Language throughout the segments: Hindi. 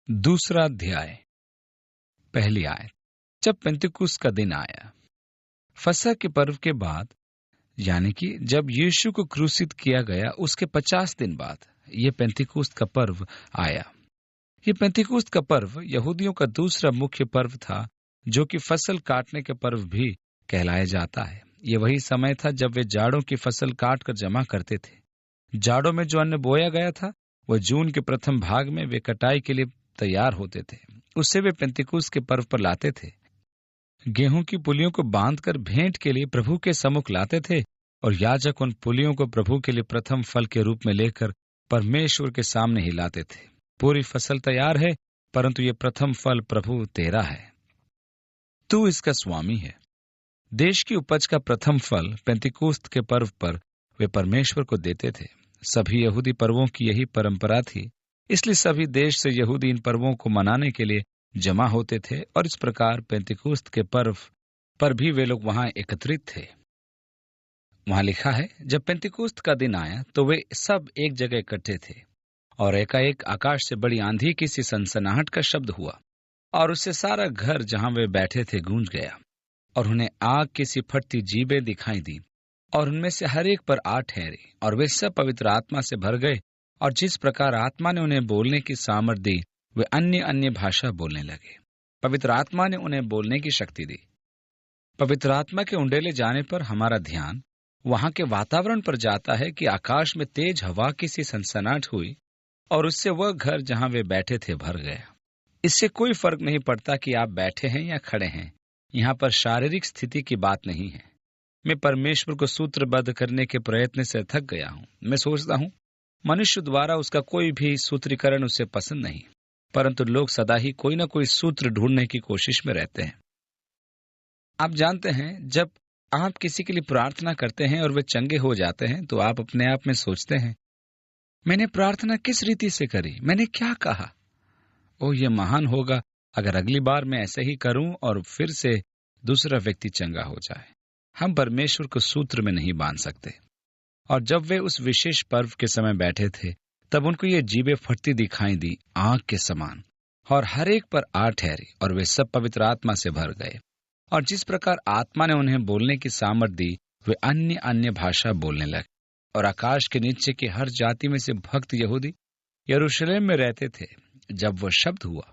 दूसरा अध्याय, पहली आयत। जब पेंतिकुस्त का दिन आया, फसह के पर्व के बाद, यानी कि जब यीशु को क्रूसित किया गया उसके 50 दिन बाद, यह पेंतिकुस्त का पर्व आया। यह पेंतिकुस्त का पर्व यहूदियों का दूसरा मुख्य पर्व था, जो कि फसल काटने के पर्व भी कहलाया जाता है। यह वही समय था जब वे जाड़ों की फसल काट कर जमा करते थे। जाड़ों में जो अन्न बोया गया था, वह जून के प्रथम भाग में वे कटाई के लिए तैयार होते थे। उससे वे पेंतिकुस्त के पर्व पर लाते थे। गेहूं की पुलियों को बांधकर भेंट के लिए प्रभु के सम्मुख लाते थे, और याजक उन पुलियों को प्रभु के लिए प्रथम फल के रूप में लेकर परमेश्वर के सामने ही लाते थे। पूरी फसल तैयार है, परंतु ये प्रथम फल प्रभु तेरा है, तू इसका स्वामी है। देश की उपज का प्रथम फल पेंतिकुस्त के पर्व पर वे परमेश्वर को देते थे। सभी यहूदी पर्वों की यही परंपरा थी, इसलिए सभी देश से यहूदी इन पर्वों को मनाने के लिए जमा होते थे, और इस प्रकार पेंतिकुस्त के पर्व पर भी वे लोग वहां एकत्रित थे। वहां लिखा है, जब पेंतिकुस्त का दिन आया तो वे सब एक जगह इकट्ठे थे, और एकाएक आकाश से बड़ी आंधी की सी सनसनाहट का शब्द हुआ, और उससे सारा घर जहां वे बैठे थे गूंज गया। और उन्हें आग की सी फटती जीभें दिखाई दी, और उनमें से हर एक पर आ ठहरे, और वे सब पवित्र आत्मा से भर गए, और जिस प्रकार आत्मा ने उन्हें बोलने की सामर्थ दी, वे अन्य अन्य भाषा बोलने लगे। पवित्र आत्मा ने उन्हें बोलने की शक्ति दी। पवित्र आत्मा के उंडेले जाने पर हमारा ध्यान वहां के वातावरण पर जाता है कि आकाश में तेज हवा की सी सनसनाहट हुई, और उससे वह घर जहां वे बैठे थे भर गया। इससे कोई फर्क नहीं पड़ता कि आप बैठे हैं या खड़े हैं। यहाँ पर शारीरिक स्थिति की बात नहीं है। मैं परमेश्वर को सूत्रबद्ध करने के प्रयत्न से थक गया हूँ। मैं सोचता हूँ मनुष्य द्वारा उसका कोई भी सूत्रीकरण उसे पसंद नहीं, परंतु लोग सदा ही कोई न कोई सूत्र ढूंढने की कोशिश में रहते हैं। आप जानते हैं, जब आप किसी के लिए प्रार्थना करते हैं और वे चंगे हो जाते हैं, तो आप अपने आप में सोचते हैं, मैंने प्रार्थना किस रीति से करी, मैंने क्या कहा। ओह, यह महान होगा अगर अगली बार मैं ऐसे ही करूं और फिर से दूसरा व्यक्ति चंगा हो जाए। हम परमेश्वर को सूत्र में नहीं बांध सकते। और जब वे उस विशेष पर्व के समय बैठे थे, तब उनको ये जीभें फटती दिखाई दी आग के समान, और हर एक पर आ ठहरी, और वे सब पवित्र आत्मा से भर गए। और जिस प्रकार आत्मा ने उन्हें बोलने की सामर्थ दी, वे अन्य अन्य भाषा बोलने लगे। और आकाश के नीचे की हर जाति में से भक्त यहूदी यरूशलेम में रहते थे जब वह शब्द हुआ।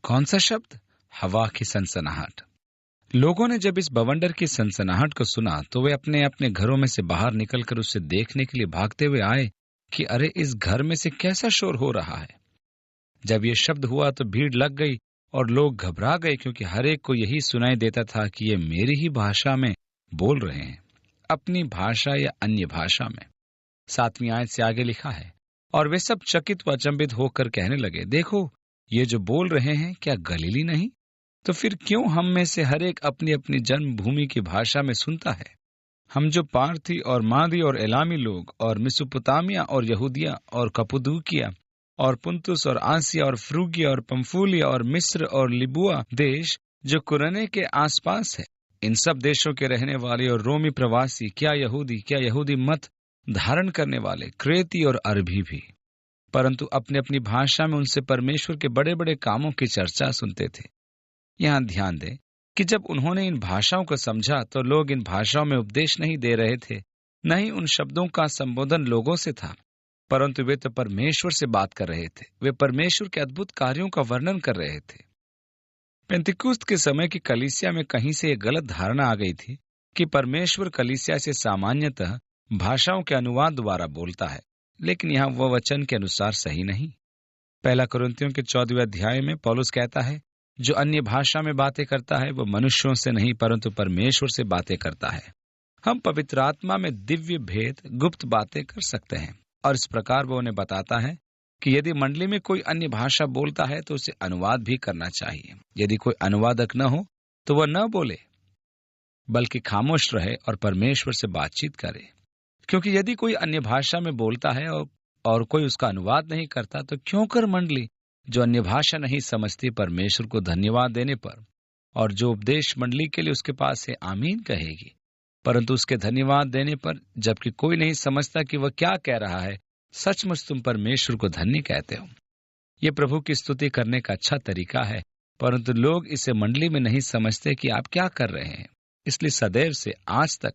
कौन सा शब्द? हवा की सनसनाहट। लोगों ने जब इस बवंडर की सनसनाहट को सुना, तो वे अपने अपने घरों में से बाहर निकलकर उसे देखने के लिए भागते हुए आए कि अरे, इस घर में से कैसा शोर हो रहा है। जब यह शब्द हुआ तो भीड़ लग गई, और लोग घबरा गए, क्योंकि हर एक को यही सुनाई देता था कि ये मेरी ही भाषा में बोल रहे हैं, अपनी भाषा या अन्य भाषा में। 7वीं आयत से आगे लिखा है, और वे सब चकित व अचंभित होकर कहने लगे, देखो, ये जो बोल रहे हैं क्या गलीली नहीं? तो फिर क्यों हम में से हर एक अपनी अपनी जन्मभूमि की भाषा में सुनता है? हम जो पार्थी और मादी और एलामी लोग, और मिसोपोटामिया और यहूदिया और कपुदूकिया और पुंतुस और आसिया और फ्रूगिया और पंफूलिया और मिस्र और लिबुआ देश जो कुरने के आसपास है, इन सब देशों के रहने वाले और रोमी प्रवासी, क्या यहूदी मत धारण करने वाले, क्रेती और अरबी भी, परंतु अपने अपनी भाषा में उनसे परमेश्वर के बड़े बड़े कामों की चर्चा सुनते थे। यहाँ ध्यान दें कि जब उन्होंने इन भाषाओं को समझा, तो लोग इन भाषाओं में उपदेश नहीं दे रहे थे, न ही उन शब्दों का संबोधन लोगों से था, परंतु वे तो परमेश्वर से बात कर रहे थे। वे परमेश्वर के अद्भुत कार्यों का वर्णन कर रहे थे। पेंतिकुस्त के समय की कलीसिया में कहीं से एक गलत धारणा आ गई थी कि परमेश्वर कलीसिया से सामान्यतः भाषाओं के अनुवाद द्वारा बोलता है, लेकिन यहाँ वह वचन के अनुसार सही नहीं। 1 कुरिन्थियों के 14वें अध्याय में पौलुस कहता है, जो अन्य भाषा में बातें करता है वह मनुष्यों से नहीं परंतु परमेश्वर से बातें करता है। हम पवित्र आत्मा में दिव्य भेद, गुप्त बातें कर सकते हैं, और इस प्रकार वो उन्हें बताता है कि यदि मंडली में कोई अन्य भाषा बोलता है तो उसे अनुवाद भी करना चाहिए। यदि कोई अनुवादक न हो तो वह न बोले, बल्कि खामोश रहे और परमेश्वर से बातचीत करे। क्योंकि यदि कोई अन्य भाषा में बोलता है और कोई उसका अनुवाद नहीं करता, तो क्यों कर मंडली जो अन्य भाषा नहीं समझती परमेश्वर को धन्यवाद देने पर और जो उपदेश मंडली के लिए उसके पास है आमीन कहेगी, परंतु उसके धन्यवाद देने पर जबकि कोई नहीं समझता कि वह क्या कह रहा है, सचमुच तुम परमेश्वर को धन्य कहते हो। ये प्रभु की स्तुति करने का अच्छा तरीका है, परंतु लोग इसे मंडली में नहीं समझते कि आप क्या कर रहे हैं। इसलिए सदैव से आज तक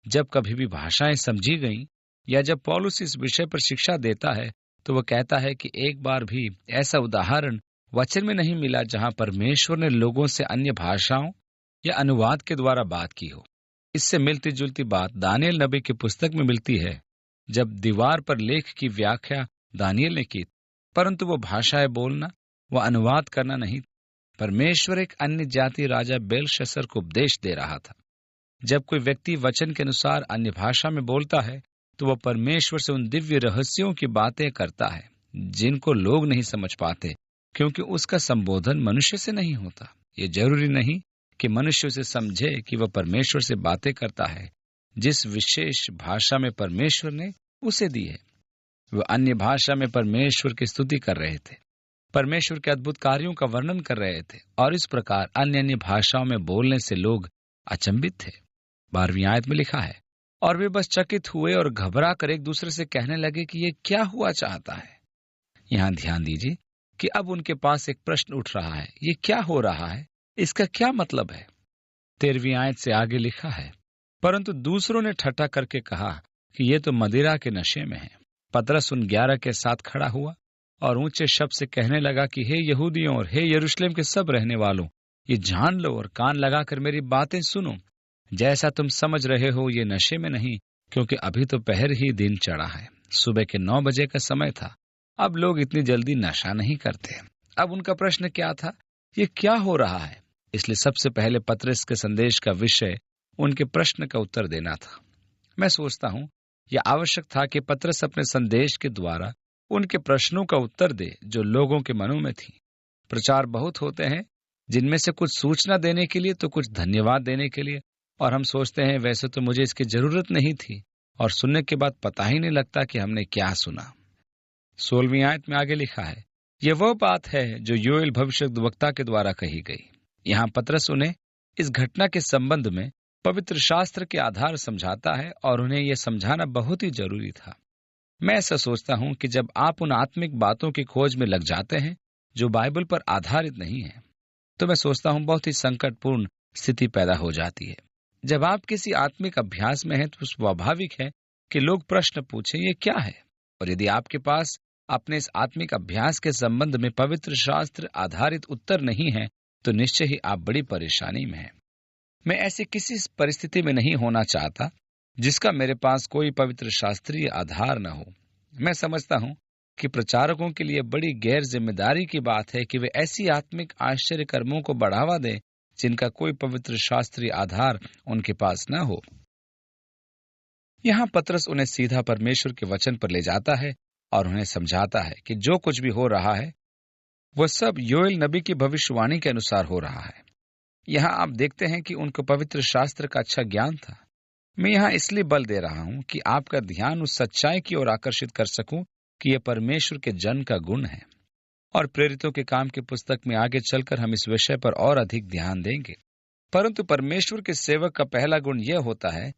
जब कभी भी भाषाएं समझी गईं या जब पौलुस इस विषय पर शिक्षा देता है, तो वह कहता है कि एक बार भी ऐसा उदाहरण वचन में नहीं मिला जहां परमेश्वर ने लोगों से अन्य भाषाओं या अनुवाद के द्वारा बात की हो। इससे मिलती जुलती बात दानियल नबी की पुस्तक में मिलती है, जब दीवार पर लेख की व्याख्या दानियल ने की, परंतु वो भाषाएं बोलना, वह अनुवाद करना नहीं। परमेश्वर एक अन्य जाति राजा बेलशस्सर को उपदेश दे रहा था। जब कोई व्यक्ति वचन के अनुसार अन्य भाषा में बोलता है, तो वह परमेश्वर से उन दिव्य रहस्यों की बातें करता है जिनको लोग नहीं समझ पाते, क्योंकि उसका संबोधन मनुष्य से नहीं होता। ये जरूरी नहीं कि मनुष्य उसे समझे कि वह परमेश्वर से बातें करता है। जिस विशेष भाषा में परमेश्वर ने उसे दी है, वह अन्य भाषा में परमेश्वर की स्तुति कर रहे थे, परमेश्वर के अद्भुत कार्यों का वर्णन कर रहे थे, और इस प्रकार अन्य अन्य भाषाओं में बोलने से लोग अचंभित थे। 12वीं आयत में लिखा है, और वे बस चकित हुए और घबरा कर एक दूसरे से कहने लगे कि ये क्या हुआ चाहता है। यहाँ ध्यान दीजिए कि अब उनके पास एक प्रश्न उठ रहा है, ये क्या हो रहा है, इसका क्या मतलब है। 13वीं आयत से आगे लिखा है, परंतु दूसरों ने ठट्ठा करके कहा कि ये तो मदिरा के नशे में है। पतरस उन 11 के साथ खड़ा हुआ और ऊंचे शब्द से कहने लगा कि हे यहूदियों और हे यरूशलेम के सब रहने वालों, ये जान लो और कान लगाकर मेरी बातें सुनो। जैसा तुम समझ रहे हो, ये नशे में नहीं, क्योंकि अभी तो पहर ही दिन चढ़ा है। सुबह के 9 बजे का समय था। अब लोग इतनी जल्दी नशा नहीं करते। अब उनका प्रश्न क्या था, ये क्या हो रहा है। इसलिए सबसे पहले पतरस के संदेश का विषय उनके प्रश्न का उत्तर देना था। मैं सोचता हूं यह आवश्यक था कि पतरस अपने संदेश के द्वारा उनके प्रश्नों का उत्तर दे जो लोगों के मनों में थी। प्रचार बहुत होते हैं, जिनमें से कुछ सूचना देने के लिए तो कुछ धन्यवाद देने के लिए, और हम सोचते हैं वैसे तो मुझे इसकी जरूरत नहीं थी, और सुनने के बाद पता ही नहीं लगता कि हमने क्या सुना। 16वीं आयत में आगे लिखा है, यह वह बात है जो योएल भविष्यद्वक्ता के द्वारा कही गई। यहाँ पतरस उन्हें इस घटना के संबंध में पवित्र शास्त्र के आधार समझाता है, और उन्हें यह समझाना बहुत ही जरूरी था। मैं ऐसा सोचता हूं कि जब आप उन आत्मिक बातों की खोज में लग जाते हैं जो बाइबल पर आधारित नहीं है, तो मैं सोचता हूं बहुत ही संकटपूर्ण स्थिति पैदा हो जाती है। जब आप किसी आत्मिक अभ्यास में हैं, तो स्वाभाविक है कि लोग प्रश्न पूछें, ये क्या है। और यदि आपके पास अपने इस आत्मिक अभ्यास के संबंध में पवित्र शास्त्र आधारित उत्तर नहीं है, तो निश्चय ही आप बड़ी परेशानी में हैं। मैं ऐसी किसी परिस्थिति में नहीं होना चाहता जिसका मेरे पास कोई पवित्र शास्त्रीय आधार न हो। मैं समझता हूं कि प्रचारकों के लिए बड़ी गैर जिम्मेदारी की बात है कि वे ऐसी आत्मिक आश्चर्य कर्मों को बढ़ावा दें जिनका कोई पवित्र शास्त्रीय आधार उनके पास न हो। यहाँ पतरस उन्हें सीधा परमेश्वर के वचन पर ले जाता है और उन्हें समझाता है कि जो कुछ भी हो रहा है वह सब योएल नबी की भविष्यवाणी के अनुसार हो रहा है। यहाँ आप देखते हैं कि उनको पवित्र शास्त्र का अच्छा ज्ञान था। मैं यहाँ इसलिए बल दे रहा हूँ कि आपका ध्यान उस सच्चाई की ओर आकर्षित कर सकूं कि यह परमेश्वर के जन का गुण है। और प्रेरितों के काम की पुस्तक में आगे चलकर हम इस विषय पर और अधिक ध्यान देंगे। परंतु परमेश्वर के सेवक का पहला गुण यह होता है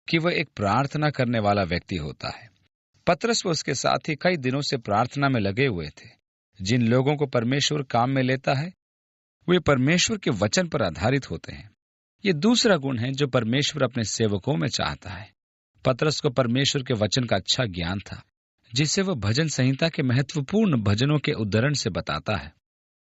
कि वह एक प्रार्थना करने वाला व्यक्ति होता है। पतरस व उसके साथी कई दिनों से प्रार्थना में लगे हुए थे। जिन लोगों को परमेश्वर काम में लेता है वे परमेश्वर के वचन पर आधारित होते हैं। ये दूसरा गुण है जो परमेश्वर अपने सेवकों में चाहता है। पतरस को परमेश्वर के वचन का अच्छा ज्ञान था, जिसे वह भजन संहिता के महत्वपूर्ण भजनों के उद्धरण से बताता है।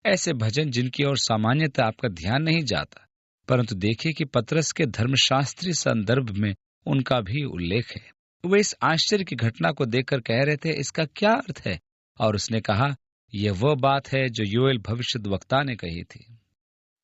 ऐसे भजन जिनकी ओर सामान्यतः आपका ध्यान नहीं जाता, परंतु देखिए कि पतरस के धर्मशास्त्रीय संदर्भ में उनका भी उल्लेख है। वे इस आश्चर्य की घटना को देखकर कह रहे थे, इसका क्या अर्थ है? और उसने कहा, यह वह बात है जो योएल भविष्यद्वक्ता ने कही थी।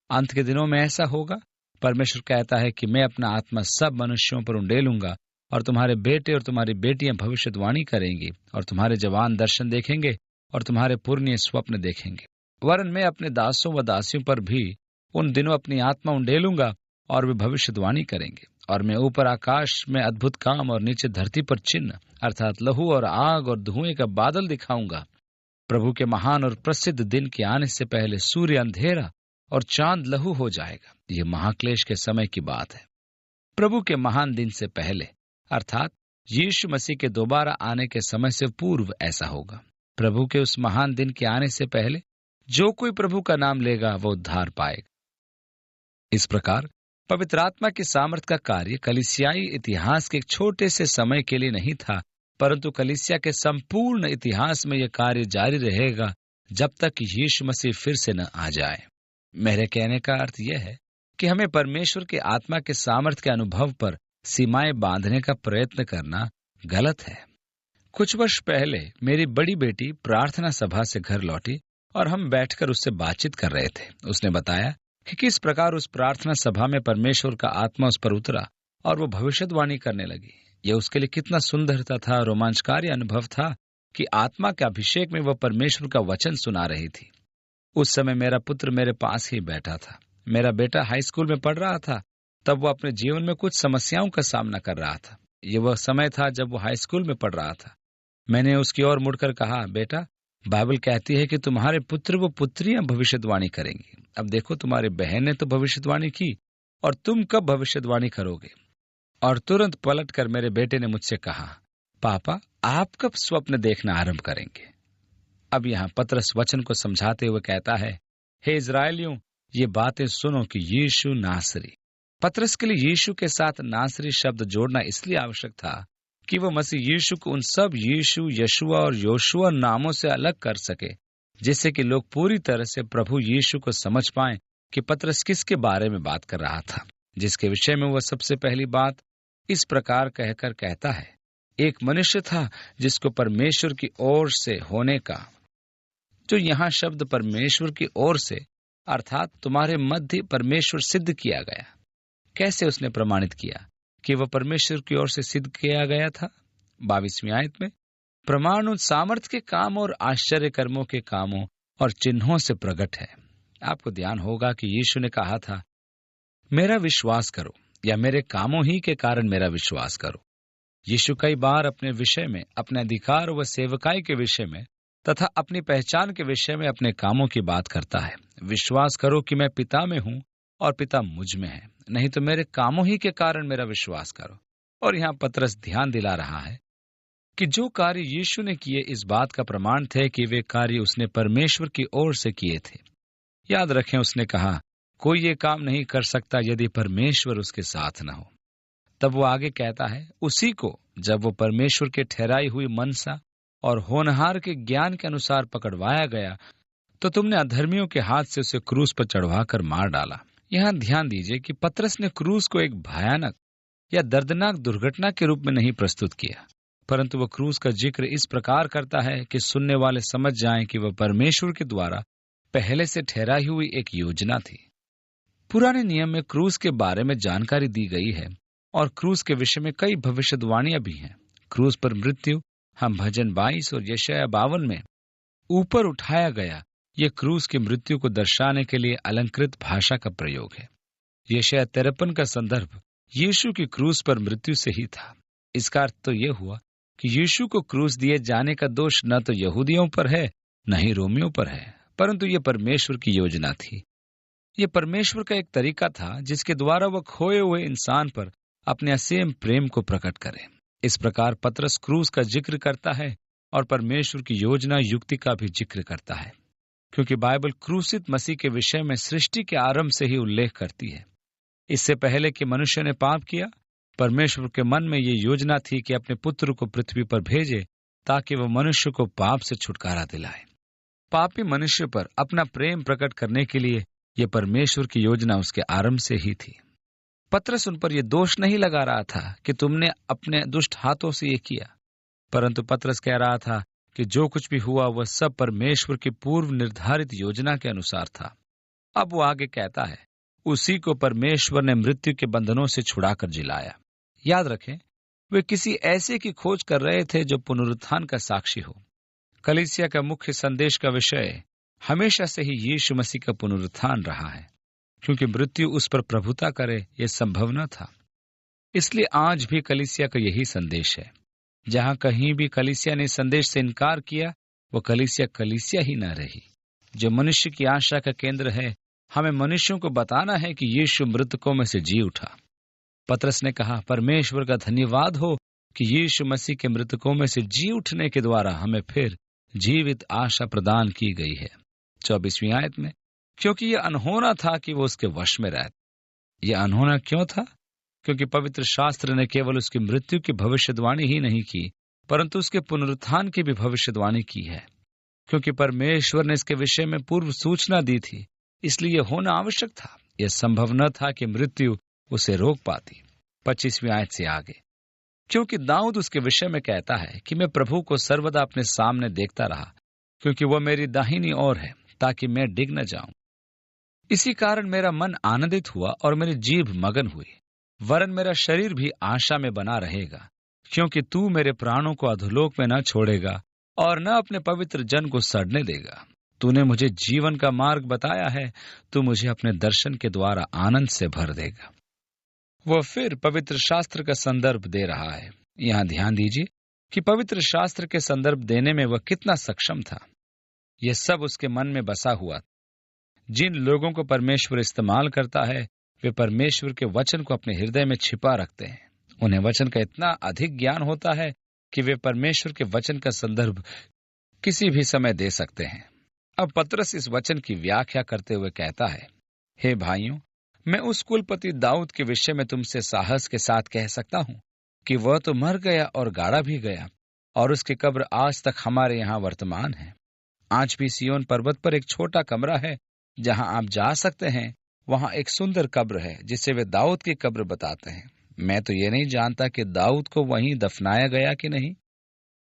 अंत के दिनों में ऐसा होगा। परमेश्वर कहता है कि मैं अपना आत्मा सब मनुष्यों पर उंडेलूंगा, और तुम्हारे बेटे और तुम्हारी बेटियां भविष्यवाणी करेंगी, और तुम्हारे जवान दर्शन देखेंगे, और तुम्हारे पुरनिये स्वप्न देखेंगे। वरन मैं अपने दासों व दासियों पर भी उन दिनों अपनी आत्मा उंडेलूंगा, और वे भविष्यवाणी करेंगे। और मैं ऊपर आकाश में अद्भुत काम और नीचे धरती पर चिन्ह अर्थात लहू और आग और धुएं का बादल दिखाऊंगा। प्रभु के महान और प्रसिद्ध दिन के आने से पहले सूर्य अंधेरा और चांद लहू हो जाएगा। यह महाक्लेश के समय की बात है। प्रभु के महान दिन से पहले अर्थात यीशु मसीह के दोबारा आने के समय से पूर्व ऐसा होगा। प्रभु के उस महान दिन के आने से पहले जो कोई प्रभु का नाम लेगा वो उद्धार पाएगा। इस प्रकार पवित्र आत्मा की सामर्थ का कार्य कलीसियाई इतिहास के एक छोटे से समय के लिए नहीं था, परंतु कलीसिया के संपूर्ण इतिहास में यह कार्य जारी रहेगा जब तक यीशु मसीह फिर से न आ जाए। मेरे कहने का अर्थ यह है कि हमें परमेश्वर के आत्मा के सामर्थ के अनुभव पर सीमाएं बांधने का प्रयत्न करना गलत है। कुछ वर्ष पहले मेरी बड़ी बेटी प्रार्थना सभा से घर लौटी और हम बैठकर उससे बातचीत कर रहे थे। उसने बताया कि किस प्रकार उस प्रार्थना सभा में परमेश्वर का आत्मा उस पर उतरा और वो भविष्यवाणी करने लगी। यह उसके लिए कितना सुंदरता था, रोमांचकारी अनुभव था कि आत्मा के अभिषेक में वह परमेश्वर का वचन सुना रही थी। उस समय मेरा पुत्र मेरे पास ही बैठा था। मेरा बेटा हाई स्कूल में पढ़ रहा था। तब वो अपने जीवन में कुछ समस्याओं का सामना कर रहा था। ये वह समय था जब वो हाई स्कूल में पढ़ रहा था। मैंने उसकी ओर मुड़कर कहा, बेटा, बाइबल कहती है कि तुम्हारे पुत्र व पुत्रियां भविष्यवाणी करेंगी। अब देखो, तुम्हारी बहन ने तो भविष्यवाणी की और तुम कब भविष्यवाणी करोगे? और तुरंत पलटकर मेरे बेटे ने मुझसे कहा, पापा, आप कब स्वप्न देखना आरंभ करेंगे? अब यहाँ पतरस वचन को समझाते हुए कहता है, हे इस्राएलियों, ये बातें सुनो कि यीशु नासरी। पतरस के लिए यीशु के साथ नासरी शब्द जोड़ना इसलिए आवश्यक था कि वह मसीह यीशु को उन सब यीशु, यशुआ और योशुआ नामों से अलग कर सके, जिससे कि लोग पूरी तरह से प्रभु यीशु को समझ पाएं कि पतरस किसके बारे में बात कर रहा था, जिसके विषय में वह सबसे पहली बात इस प्रकार कहकर कहता है, एक मनुष्य था जिसको परमेश्वर की ओर से होने का। जो यहाँ शब्द परमेश्वर की ओर से अर्थात तुम्हारे मध्य परमेश्वर सिद्ध किया गया। कैसे उसने प्रमाणित किया कि वह परमेश्वर की ओर से सिद्ध किया गया था? 22वीं आयत में प्रमाण उन सामर्थ के काम और आश्चर्य कर्मों के कामों और चिन्हों से प्रकट है। आपको ध्यान होगा कि यीशु ने कहा था, मेरा विश्वास करो, या मेरे कामों ही के कारण मेरा विश्वास करो। यीशु कई बार अपने विषय में, अपने अधिकार व सेवकाई के विषय में तथा अपनी पहचान के विषय में अपने कामों की बात करता है। विश्वास करो कि मैं पिता में हूं और पिता मुझ में है, नहीं तो मेरे कामों ही के कारण मेरा विश्वास करो। और यहाँ पतरस ध्यान दिला रहा है कि जो कार्य यीशु ने किए इस बात का प्रमाण थे कि वे कार्य उसने परमेश्वर की ओर से किए थे। याद रखें, उसने कहा, कोई ये काम नहीं कर सकता यदि परमेश्वर उसके साथ न हो। तब वो आगे कहता है, उसी को जब वो परमेश्वर के ठहराई हुई मनसा और होनहार के ज्ञान के अनुसार पकड़वाया गया, तो तुमने अधर्मियों के हाथ से उसे क्रूस पर चढ़वाकर मार डाला। यहाँ ध्यान दीजिए कि पतरस ने क्रूस को एक भयानक या दर्दनाक दुर्घटना के रूप में नहीं प्रस्तुत किया, परंतु वह क्रूस का जिक्र इस प्रकार करता है कि सुनने वाले समझ जाएं कि वह परमेश्वर के द्वारा पहले से ठहराई हुई एक योजना थी। पुराने नियम में क्रूस के बारे में जानकारी दी गई है और क्रूस के विषय में कई भविष्यवाणियां भी हैं। क्रूस पर मृत्यु हम भजन 22 और यशायाह 52 में ऊपर उठाया गया, ये क्रूस की मृत्यु को दर्शाने के लिए अलंकृत भाषा का प्रयोग है। यशायाह 53 का संदर्भ यीशु की क्रूस पर मृत्यु से ही था। इसका अर्थ तो यह हुआ कि यीशु को क्रूस दिए जाने का दोष न तो यहूदियों पर है न ही रोमियों पर है, परंतु यह परमेश्वर की योजना थी। यह परमेश्वर का एक तरीका था जिसके द्वारा वह खोए हुए इंसान पर अपने असीम प्रेम को प्रकट करे। इस प्रकार पतरस क्रूस का जिक्र करता है और परमेश्वर की योजना युक्ति का भी जिक्र करता है, क्योंकि बाइबल क्रूसित मसीह के विषय में सृष्टि के आरंभ से ही उल्लेख करती है। इससे पहले कि मनुष्य ने पाप किया, परमेश्वर के मन में ये योजना थी कि अपने पुत्र को पृथ्वी पर भेजे ताकि वह मनुष्य को पाप से छुटकारा दिलाए। पापी मनुष्य पर अपना प्रेम प्रकट करने के लिए यह परमेश्वर की योजना उसके आरंभ से ही थी। पतरस उन पर यह दोष नहीं लगा रहा था कि तुमने अपने दुष्ट हाथों से ये किया, परंतु पतरस कह रहा था कि जो कुछ भी हुआ वह सब परमेश्वर की पूर्व निर्धारित योजना के अनुसार था। अब वो आगे कहता है, उसी को परमेश्वर ने मृत्यु के बंधनों से छुड़ाकर जिलाया। याद रखें, वे किसी ऐसे की खोज कर रहे थे जो पुनरुत्थान का साक्षी हो। कलीसिया का मुख्य संदेश का विषय हमेशा से ही यीशु मसीह का पुनरुत्थान रहा है, क्योंकि मृत्यु उस पर प्रभुता करे यह संभव न था। इसलिए आज भी कलीसिया का यही संदेश है। जहां कहीं भी कलीसिया ने संदेश से इनकार किया, वो कलीसिया ही न रही। जो मनुष्य की आशा का केंद्र है, हमें मनुष्यों को बताना है कि यीशु मृतकों में से जी उठा। पतरस ने कहा, परमेश्वर का धन्यवाद हो कि यीशु मसीह के मृतकों में से जी उठने के द्वारा हमें फिर जीवित आशा प्रदान की गई है। 24वीं आयत में, क्योंकि यह अनहोना था कि वो उसके वश में रहता। यह अनहोना क्यों था? क्योंकि पवित्र शास्त्र ने केवल उसकी मृत्यु की भविष्यवाणी ही नहीं की, परंतु उसके पुनरुत्थान की भी भविष्यवाणी की है। क्योंकि परमेश्वर ने इसके विषय में पूर्व सूचना दी थी, इसलिए यह होना आवश्यक था। यह संभव न था कि मृत्यु उसे रोक पाती। 25वीं आयत से आगे, क्योंकि दाऊद उसके विषय में कहता है कि मैं प्रभु को सर्वदा अपने सामने देखता रहा, क्योंकि वह मेरी दाहिनी ओर है, ताकि मैं डिग न जाऊं। इसी कारण मेरा मन आनंदित हुआ और मेरी जीभ मगन हुई, वरन मेरा शरीर भी आशा में बना रहेगा, क्योंकि तू मेरे प्राणों को अधोलोक में न छोड़ेगा और न अपने पवित्र जन को सड़ने देगा। तूने मुझे जीवन का मार्ग बताया है, तू मुझे अपने दर्शन के द्वारा आनंद से भर देगा। वह फिर पवित्र शास्त्र का संदर्भ दे रहा है। यहाँ ध्यान दीजिए कि पवित्र शास्त्र के संदर्भ देने में वह कितना सक्षम था। यह सब उसके मन में बसा हुआ। जिन लोगों को परमेश्वर इस्तेमाल करता है, वे परमेश्वर के वचन को अपने हृदय में छिपा रखते हैं। उन्हें वचन का इतना अधिक ज्ञान होता है कि वे परमेश्वर के वचन का संदर्भ किसी भी समय दे सकते हैं। अब पतरस इस वचन की व्याख्या करते हुए कहता है, हे भाइयों, मैं उस कुलपति दाऊद के विषय में तुमसे साहस के साथ कह सकता हूं कि वह तो मर गया और गाड़ा भी गया, और उसकी कब्र आज तक हमारे यहाँ वर्तमान है। आज भी सिय्योन पर्वत पर एक छोटा कमरा है जहां आप जा सकते हैं। वहां एक सुंदर कब्र है जिसे वे दाऊद की कब्र बताते हैं। मैं तो ये नहीं जानता कि दाऊद को वहीं दफनाया गया कि नहीं,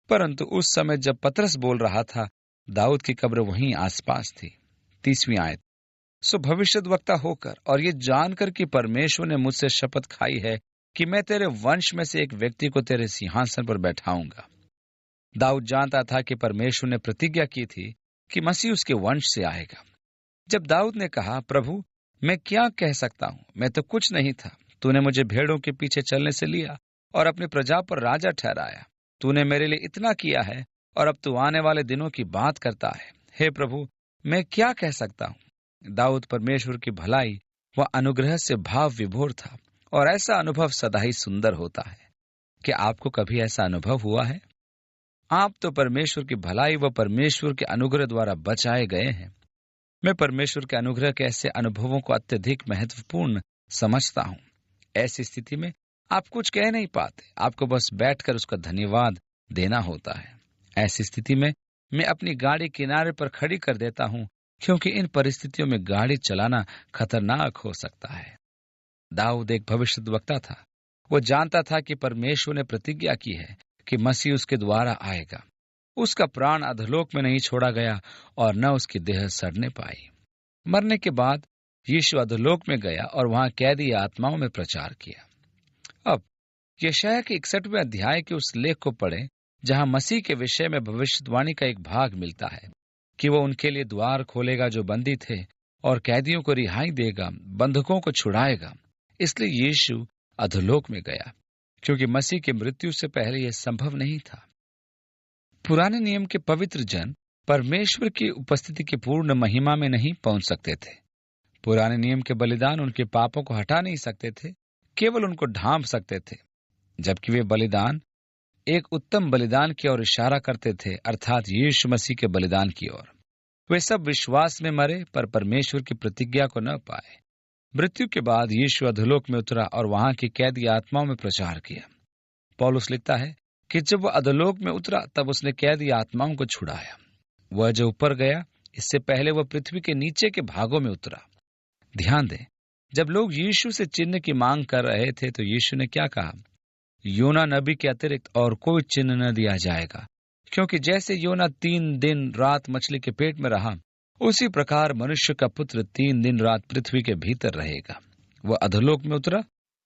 परंतु उस समय जब पतरस बोल रहा था, दाऊद की कब्र वहीं आसपास थी। 30वीं आयत, सो भविष्यद्वक्ता होकर और ये जानकर कि परमेश्वर ने मुझसे शपथ खाई है कि मैं तेरे वंश में से एक व्यक्ति को तेरे सिंहासन पर बैठाऊंगा। दाऊद जानता था कि परमेश्वर ने प्रतिज्ञा की थी कि मसीह उसके वंश से आएगा। जब दाऊद ने कहा, प्रभु मैं क्या कह सकता हूं, मैं तो कुछ नहीं था, तूने मुझे भेड़ों के पीछे चलने से लिया और अपनी प्रजा पर राजा ठहराया। तूने मेरे लिए इतना किया है और अब तू आने वाले दिनों की बात करता है। हे प्रभु, मैं क्या कह सकता हूं। दाऊद परमेश्वर की भलाई व अनुग्रह से भाव विभोर था, और ऐसा अनुभव सदा ही सुंदर होता है। क्या आपको कभी ऐसा अनुभव हुआ है? आप तो परमेश्वर की भलाई व परमेश्वर के अनुग्रह द्वारा बचाए गए हैं। मैं परमेश्वर के अनुग्रह के ऐसे अनुभवों को अत्यधिक महत्वपूर्ण समझता हूं। ऐसी स्थिति में आप कुछ कह नहीं पाते, आपको बस बैठकर उसका धन्यवाद देना होता है। ऐसी स्थिति में मैं अपनी गाड़ी किनारे पर खड़ी कर देता हूं, क्योंकि इन परिस्थितियों में गाड़ी चलाना खतरनाक हो सकता है। दाऊद एक भविष्यद्वक्ता था। वो जानता था कि परमेश्वर ने प्रतिज्ञा की है कि मसीह उसके द्वारा आएगा। उसका प्राण अधोलोक में नहीं छोड़ा गया और न उसकी देह सड़ने पाई। मरने के बाद यीशु अधोलोक में गया और वहां कैदी आत्माओं में प्रचार किया। अब यशायाह के 61वें अध्याय के उस लेख को पढ़ें जहां मसीह के विषय में भविष्यवाणी का एक भाग मिलता है कि वो उनके लिए द्वार खोलेगा जो बंदी थे, और कैदियों को रिहाई देगा, बंधकों को छुड़ाएगा। इसलिए यीशु अधोलोक में गया, क्योंकि मसीह की मृत्यु से पहले यह संभव नहीं था। पुराने नियम के पवित्र जन परमेश्वर की उपस्थिति की पूर्ण महिमा में नहीं पहुंच सकते थे। पुराने नियम के बलिदान उनके पापों को हटा नहीं सकते थे, केवल उनको ढांप सकते थे। जबकि वे बलिदान एक उत्तम बलिदान की ओर इशारा करते थे, अर्थात यीशु मसीह के बलिदान की ओर। वे सब विश्वास में मरे, पर परमेश्वर की प्रतिज्ञा को न पाए। मृत्यु के बाद यीशु अधोलोक में उतरा और वहां की कैदी आत्माओं में प्रचार किया। पौलुस लिखता है कि जब वह अधोलोक में उतरा तब उसने कैदी आत्माओं को छुड़ाया। वह जो ऊपर गया, इससे पहले वह पृथ्वी के नीचे के भागों में उतरा। ध्यान दें, जब लोग यीशु से चिन्ह की मांग कर रहे थे तो यीशु ने क्या कहा? योना नबी के अतिरिक्त और कोई चिन्ह न दिया जाएगा, क्योंकि जैसे योना 3 दिन रात मछली के पेट में रहा, उसी प्रकार मनुष्य का पुत्र 3 दिन रात पृथ्वी के भीतर रहेगा। वह अधोलोक में उतरा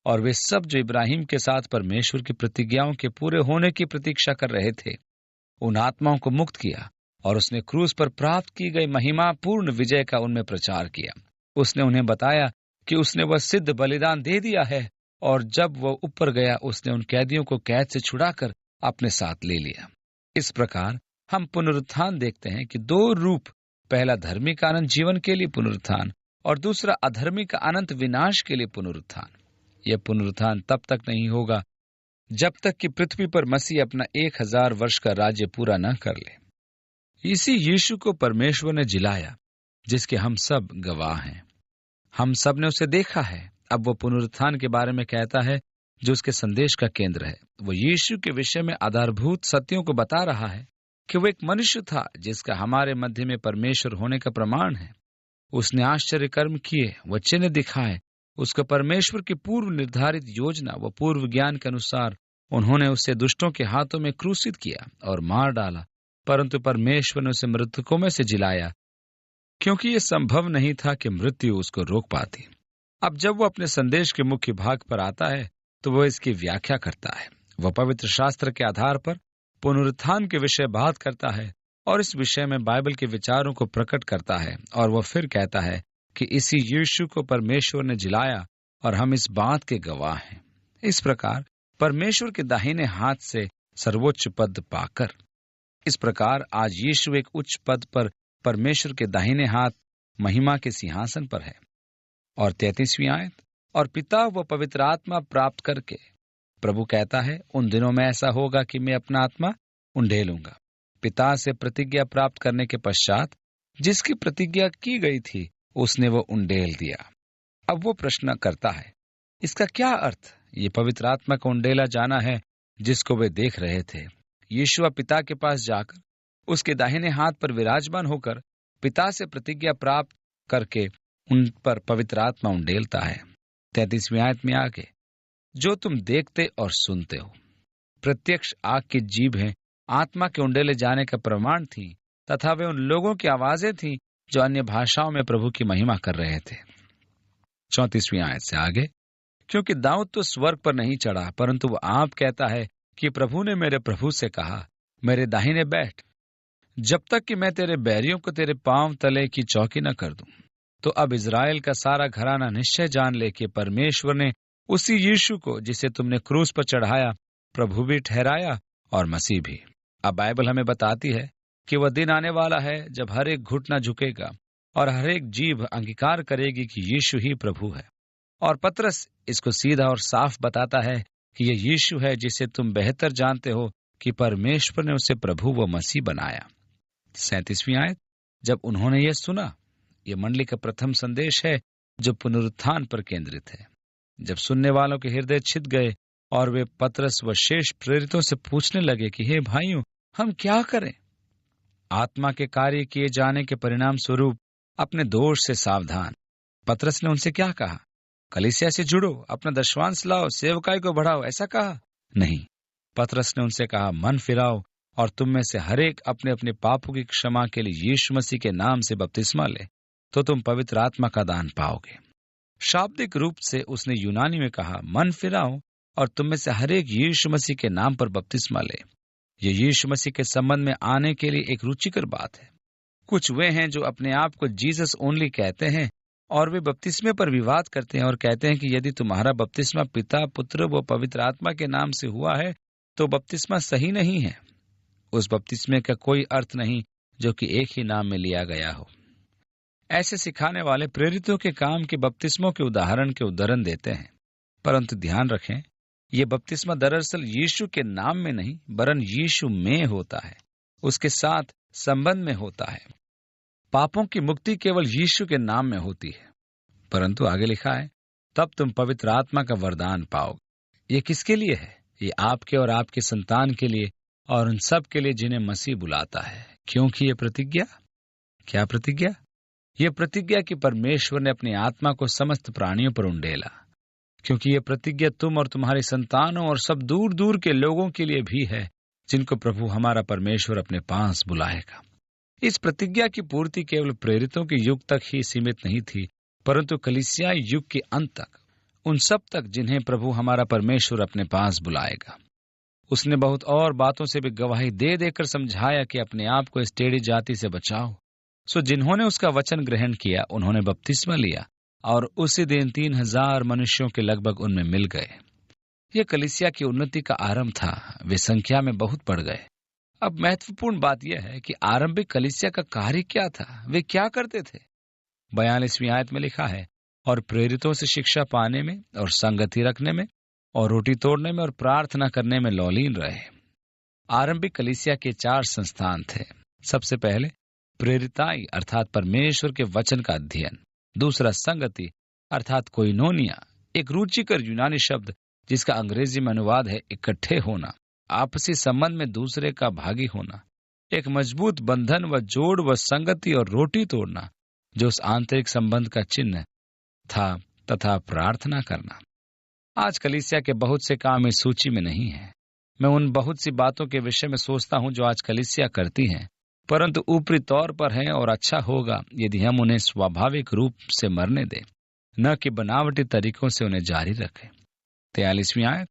और वे सब जो इब्राहिम के साथ परमेश्वर की प्रतिज्ञाओं के पूरे होने की प्रतीक्षा कर रहे थे, उन आत्माओं को मुक्त किया, और उसने क्रूस पर प्राप्त की गई महिमा पूर्ण विजय का उनमें प्रचार किया। उसने उन्हें बताया कि उसने वह सिद्ध बलिदान दे दिया है, और जब वह ऊपर गया उसने उन कैदियों को कैद से छुड़ाकर अपने साथ ले लिया। इस प्रकार हम पुनरुत्थान देखते हैं कि 2 रूप, पहला धर्मी का अनंत जीवन के लिए पुनरुत्थान और दूसरा अधर्मी का अनंत विनाश के लिए पुनरुत्थान। यह पुनरुत्थान तब तक नहीं होगा जब तक कि पृथ्वी पर मसीह अपना 1000 वर्ष का राज्य पूरा न कर ले। इसी यीशु को परमेश्वर ने जिलाया, जिसके हम सब गवाह हैं। हम सब ने उसे देखा है। अब वो पुनरुत्थान के बारे में कहता है, जो उसके संदेश का केंद्र है। वो यीशु के विषय में आधारभूत सत्यों को बता रहा है कि वो एक मनुष्य था, जिसका हमारे मध्य में परमेश्वर होने का प्रमाण है। उसने आश्चर्य कर्म किए, वो चिन्ह दिखाए। उसको परमेश्वर की पूर्व निर्धारित योजना व पूर्व ज्ञान के अनुसार उन्होंने उसे दुष्टों के हाथों में क्रूसित किया और मार डाला, परंतु परमेश्वर ने उसे मृतकों में से जिलाया, क्योंकि ये संभव नहीं था कि मृत्यु उसको रोक पाती। अब जब वो अपने संदेश के मुख्य भाग पर आता है, तो वो इसकी व्याख्या करता है। वह पवित्र शास्त्र के आधार पर पुनरुत्थान के विषय बात करता है और इस विषय में बाइबल के विचारों को प्रकट करता है। और वह फिर कहता है कि इसी यीशु को परमेश्वर ने जिलाया और हम इस बात के गवाह हैं। इस प्रकार परमेश्वर के दाहिने हाथ से सर्वोच्च पद पाकर, इस प्रकार आज यीशु एक उच्च पद पर परमेश्वर के दाहिने हाथ महिमा के सिंहासन पर है। और 33वीं आयत, और पिता व पवित्र आत्मा प्राप्त करके प्रभु कहता है, उन दिनों में ऐसा होगा कि मैं अपना आत्मा उंडेलूंगा। पिता से प्रतिज्ञा प्राप्त करने के पश्चात जिसकी प्रतिज्ञा की गई थी, उसने वो उंडेल दिया। अब वो प्रश्न करता है, इसका क्या अर्थ? ये पवित्र आत्मा का उंडेला जाना है जिसको वे देख रहे थे। यीशु पिता के पास जाकर उसके दाहिने हाथ पर विराजमान होकर पिता से प्रतिज्ञा प्राप्त करके उन पर पवित्र आत्मा उंडेलता है। 33वीं आयत में आगे, जो तुम देखते और सुनते हो। प्रत्यक्ष आग की जीभें आत्मा के उंडेले जाने का प्रमाण थी, तथा वे उन लोगों की आवाजें थीं जो अन्य भाषाओं में प्रभु की महिमा कर रहे थे। 34वीं आयत से आगे, क्योंकि दाऊद तो स्वर्ग पर नहीं चढ़ा, परंतु वो आप कहता है कि प्रभु ने मेरे प्रभु से कहा, मेरे दाहिने बैठ, जब तक कि मैं तेरे बैरियों को तेरे पांव तले की चौकी न कर दूं। तो अब इज़राइल का सारा घराना निश्चय जान ले कि परमेश्वर ने उसी यीशु को, जिसे तुमने क्रूस पर चढ़ाया, प्रभु भी ठहराया और मसीह भी। अब बाइबल हमें बताती है कि वह दिन आने वाला है जब हर एक घुटना झुकेगा और हर एक जीभ अंगीकार करेगी कि यीशु ही प्रभु है। और पतरस इसको सीधा और साफ बताता है कि यह यीशु है जिसे तुम बेहतर जानते हो कि परमेश्वर ने उसे प्रभु व मसीह बनाया। 37वीं आयत, जब उन्होंने यह सुना, यह मंडली का प्रथम संदेश है जो पुनरुत्थान पर केंद्रित है। जब सुनने वालों के हृदय छिद गए और वे पतरस व शेष प्रेरितों से पूछने लगे कि हे भाइयों, हम क्या करें? आत्मा के कार्य किए जाने के परिणाम स्वरूप अपने दोष से सावधान। पतरस ने उनसे क्या कहा? कलीसिया से जुड़ो, अपना दशवांश लाओ, सेवकाई को बढ़ाओ, ऐसा कहा? नहीं। पतरस ने उनसे कहा, मन फिराओ और तुम में से हरेक अपने अपने पापों की क्षमा के लिए यीशु मसीह के नाम से बपतिस्मा ले, तो तुम पवित्र आत्मा का दान पाओगे। शाब्दिक रूप से उसने यूनानी में कहा, मन फिराओ और तुम में से हरेक यीशु मसीह के नाम पर बपतिस्मा ले। ये यीशु मसीह के संबंध में आने के लिए एक रुचिकर बात है। कुछ वे हैं जो अपने आप को जीसस ओनली कहते हैं और वे बपतिस्मे पर विवाद करते हैं और कहते हैं कि यदि तुम्हारा बपतिस्मा पिता, पुत्र व पवित्र आत्मा के नाम से हुआ है तो बपतिस्मा सही नहीं है। उस बपतिस्मे का कोई अर्थ नहीं जो कि एक ही नाम में लिया गया हो। ऐसे सिखाने वाले प्रेरितों के काम के बपतिस्मों के उदाहरण के उद्धरण देते हैं, परंतु ध्यान रखें, ये बपतिस्मा दरअसल यीशु के नाम में नहीं वरन यीशु में होता है, उसके साथ संबंध में होता है। पापों की मुक्ति केवल यीशु के नाम में होती है। परंतु आगे लिखा है, तब तुम पवित्र आत्मा का वरदान पाओगे। ये किसके लिए है? ये आपके और आपके संतान के लिए और उन सब के लिए जिन्हें मसीह बुलाता है। क्योंकि ये प्रतिज्ञा, क्या प्रतिज्ञा? ये प्रतिज्ञा कि परमेश्वर ने अपनी आत्मा को समस्त प्राणियों पर उंडेला। क्योंकि ये प्रतिज्ञा तुम और तुम्हारी संतानों और सब दूर दूर के लोगों के लिए भी है जिनको प्रभु हमारा परमेश्वर अपने पास बुलाएगा। इस प्रतिज्ञा की पूर्ति केवल प्रेरितों के युग तक ही सीमित नहीं थी, परंतु कलीसियाई युग के अंत तक, उन सब तक जिन्हें प्रभु हमारा परमेश्वर अपने पास बुलाएगा। उसने बहुत और बातों से भी गवाही दे देकर समझाया कि अपने आप को इस टेढ़ी जाति से बचाओ। सो जिन्होंने उसका वचन ग्रहण किया उन्होंने बपतिस्मा लिया और उसी दिन 3000 मनुष्यों के लगभग उनमें मिल गए। यह कलीसिया की उन्नति का आरंभ था। वे संख्या में बहुत बढ़ गए। अब महत्वपूर्ण बात यह है कि आरंभिक कलीसिया का कार्य क्या था, वे क्या करते थे। 42वीं आयत में लिखा है, और प्रेरितों से शिक्षा पाने में और संगति रखने में और रोटी तोड़ने में और प्रार्थना करने में लौलीन रहे। आरंभिक कलीसिया के 4 संस्थान थे। सबसे पहले प्रेरिताई अर्थात परमेश्वर के वचन का अध्ययन, दूसरा संगति अर्थात कोइनोनिया, एक रुचिकर यूनानी शब्द जिसका अंग्रेजी में अनुवाद है इकट्ठे होना, आपसी संबंध में दूसरे का भागी होना, एक मजबूत बंधन व जोड़ व संगति और रोटी तोड़ना जो उस आंतरिक संबंध का चिन्ह था, तथा प्रार्थना करना। आज कलीसिया के बहुत से काम इस सूची में नहीं है। मैं उन बहुत सी बातों के विषय में सोचता हूं जो आज कलीसिया करती हैं, परंतु ऊपरी तौर पर हैं और अच्छा होगा यदि हम उन्हें स्वाभाविक रूप से मरने दें, न कि बनावटी तरीकों से उन्हें जारी रखें। 43वीं आयत,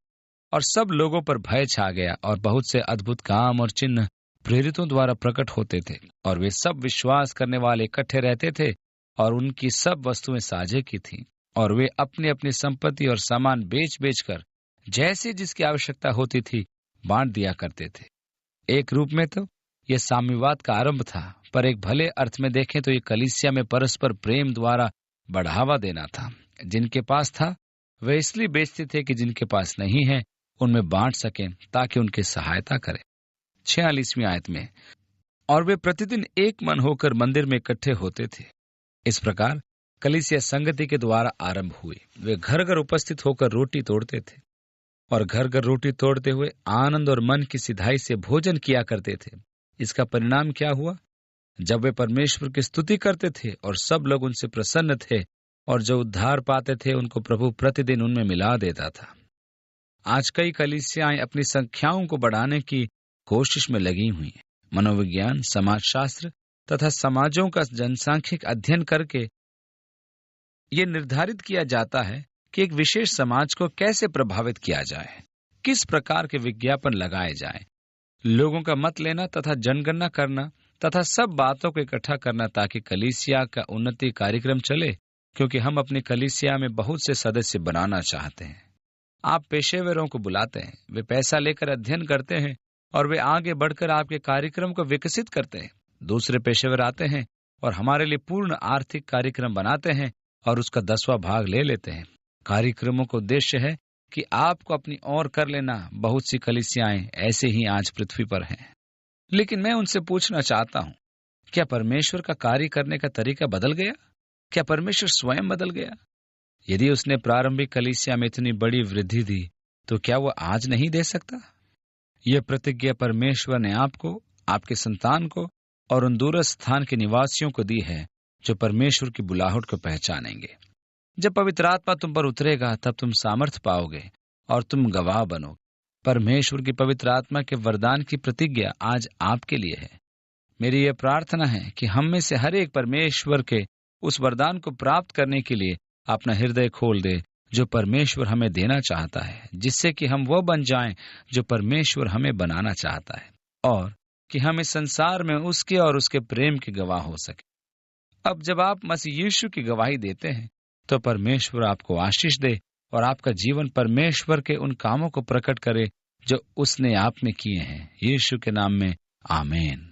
और सब लोगों पर भय छा गया और बहुत से अद्भुत काम और चिन्ह प्रेरितों द्वारा प्रकट होते थे, और वे सब विश्वास करने वाले इकट्ठे रहते थे और उनकी सब वस्तुएं साझे की थीं, और वे अपनी अपनी संपत्ति और सामान बेच बेच कर जैसे जिसकी आवश्यकता होती थी बांट दिया करते थे। एक रूप में तो यह साम्यवाद का आरंभ था, पर एक भले अर्थ में देखें तो ये कलीसिया में परस्पर प्रेम द्वारा बढ़ावा देना था। जिनके पास था वे इसलिए बेचते थे कि जिनके पास नहीं है उनमें बांट सकें ताकि उनकी सहायता करें। 46वीं आयत में, और वे प्रतिदिन एक मन होकर मंदिर में इकट्ठे होते थे। इस प्रकार कलीसिया संगति के द्वारा आरंभ हुई। वे घर घर उपस्थित होकर रोटी तोड़ते थे और घर घर रोटी तोड़ते हुए आनंद और मन की सिधाई से भोजन किया करते थे। इसका परिणाम क्या हुआ? जब वे परमेश्वर की स्तुति करते थे और सब लोग उनसे प्रसन्न थे और जो उद्धार पाते थे उनको प्रभु प्रतिदिन उनमें मिला देता था। आज कई कलीसियाएं अपनी संख्याओं को बढ़ाने की कोशिश में लगी हुई हैं। मनोविज्ञान, समाजशास्त्र तथा समाजों का जनसांख्यिक अध्ययन करके ये निर्धारित किया जाता है कि एक विशेष समाज को कैसे प्रभावित किया जाए, किस प्रकार के विज्ञापन लगाए जाए, लोगों का मत लेना तथा जनगणना करना तथा सब बातों को इकट्ठा करना ताकि कलीसिया का उन्नति कार्यक्रम चले, क्योंकि हम अपनी कलीसिया में बहुत से सदस्य बनाना चाहते हैं। आप पेशेवरों को बुलाते हैं, वे पैसा लेकर अध्ययन करते हैं और वे आगे बढ़कर आपके कार्यक्रम को विकसित करते हैं। दूसरे पेशेवर आते हैं और हमारे लिए पूर्ण आर्थिक कार्यक्रम बनाते हैं और उसका 10वां भाग ले लेते हैं। कार्यक्रमों का उद्देश्य है कि आपको अपनी ओर कर लेना। बहुत सी कलीसियाएं ऐसे ही आज पृथ्वी पर हैं। लेकिन मैं उनसे पूछना चाहता हूं, क्या परमेश्वर का कार्य करने का तरीका बदल गया? क्या परमेश्वर स्वयं बदल गया? यदि उसने प्रारंभिक कलीसिया में इतनी बड़ी वृद्धि दी तो क्या वो आज नहीं दे सकता? यह प्रतिज्ञा परमेश्वर ने आपको, आपके संतान को और उन दूरस्थ स्थान के निवासियों को दी है जो परमेश्वर की बुलाहट को पहचानेंगे। जब पवित्र आत्मा तुम पर उतरेगा तब तुम सामर्थ पाओगे और तुम गवाह बनोगे। परमेश्वर की पवित्र आत्मा के वरदान की प्रतिज्ञा आज आपके लिए है। मेरी यह प्रार्थना है कि हम में से हर एक परमेश्वर के उस वरदान को प्राप्त करने के लिए अपना हृदय खोल दे जो परमेश्वर हमें देना चाहता है, जिससे कि हम वो बन जाएं जो परमेश्वर हमें बनाना चाहता है, और कि हम इस संसार में उसके और उसके प्रेम के गवाह हो सके। अब जब आप मसीह यीशु की गवाही देते हैं तो परमेश्वर आपको आशीष दे और आपका जीवन परमेश्वर के उन कामों को प्रकट करे जो उसने आप में किए हैं। यीशु के नाम में आमीन।